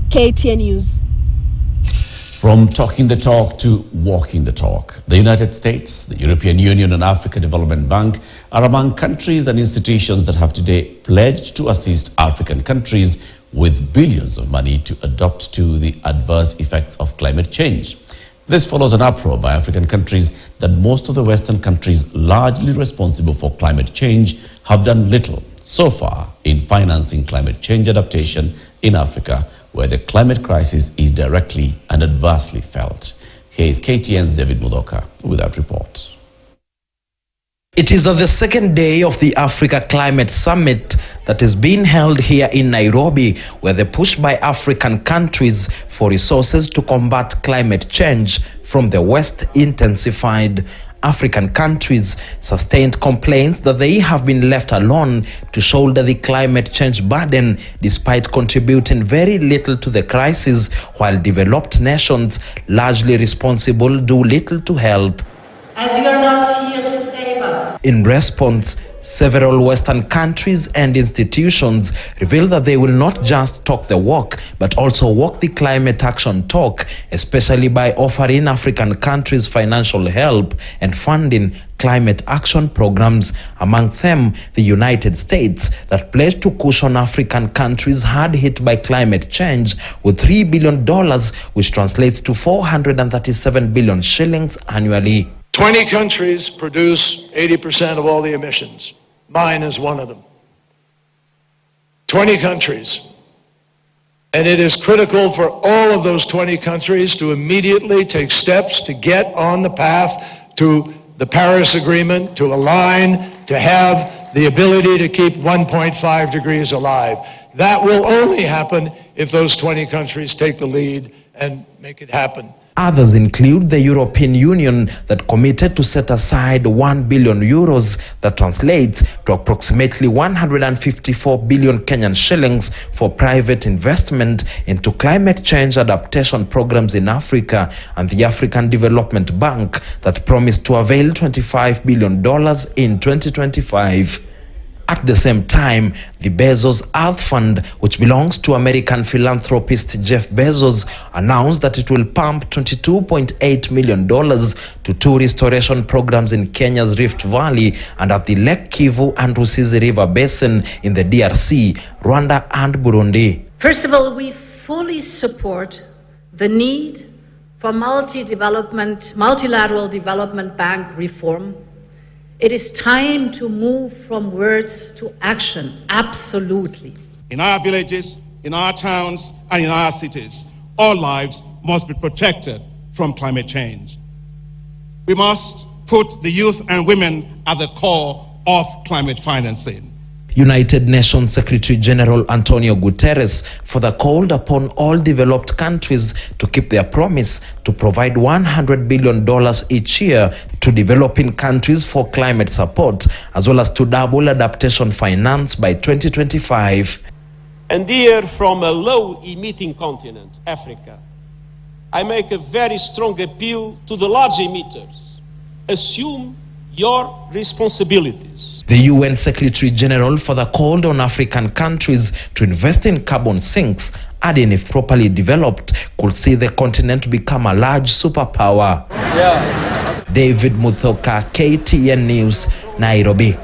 KTN News. From talking the talk to walking the talk, the United States, the European Union and African Development Bank are among countries and institutions that have today pledged to assist African countries with billions of money to adapt to the adverse effects of climate change. This follows an uproar by African countries that most of the Western countries largely responsible for climate change have done little so far in financing climate change adaptation in Africa, where the climate crisis is directly and adversely felt. Here is KTN's David Mudoka with that report. It is on the second day of the Africa Climate Summit that is being held here in Nairobi, where the push by African countries for resources to combat climate change from the West intensified. African countries sustained complaints that they have been left alone to shoulder the climate change burden, despite contributing very little to the crisis, while developed nations, largely responsible, do little to help. As you are not here to save us. In response, several Western countries and institutions reveal that they will not just talk the walk, but also walk the climate action talk, especially by offering African countries financial help and funding climate action programs, among them the United States, that pledged to cushion African countries hard hit by climate change with $3 billion, which translates to 437 billion shillings annually. 20 countries produce 80% of all the emissions. Mine is one of them. 20 countries. And it is critical for all of those 20 countries to immediately take steps to get on the path to the Paris Agreement, to align, to have the ability to keep 1.5 degrees alive. That will only happen if those 20 countries take the lead and make it happen. Others include the European Union, that committed to set aside 1 billion euros, that translates to approximately 154 billion Kenyan shillings for private investment into climate change adaptation programs in Africa, and the African Development Bank, that promised to avail $25 billion in 2025. At the same time, the Bezos Earth Fund, which belongs to American philanthropist Jeff Bezos, announced that it will pump $22.8 million to 2 restoration programs in Kenya's Rift Valley and at the Lake Kivu and Rusizi River Basin in the DRC, Rwanda and Burundi. First of all, we fully support the need for multilateral development bank reform. It is time to move from words to action, absolutely. In our villages, in our towns, and in our cities, all lives must be protected from climate change. We must put the youth and women at the core of climate financing. United Nations Secretary General Antonio Guterres further called upon all developed countries to keep their promise to provide $100 billion each year to developing countries for climate support, as well as to double adaptation finance by 2025. And here, from a low-emitting continent, Africa, I make a very strong appeal to the large emitters. Assume your responsibilities. The UN Secretary General further called on African countries to invest in carbon sinks, adding if properly developed, could see the continent become a large superpower. David Muthoka, KTN News, Nairobi.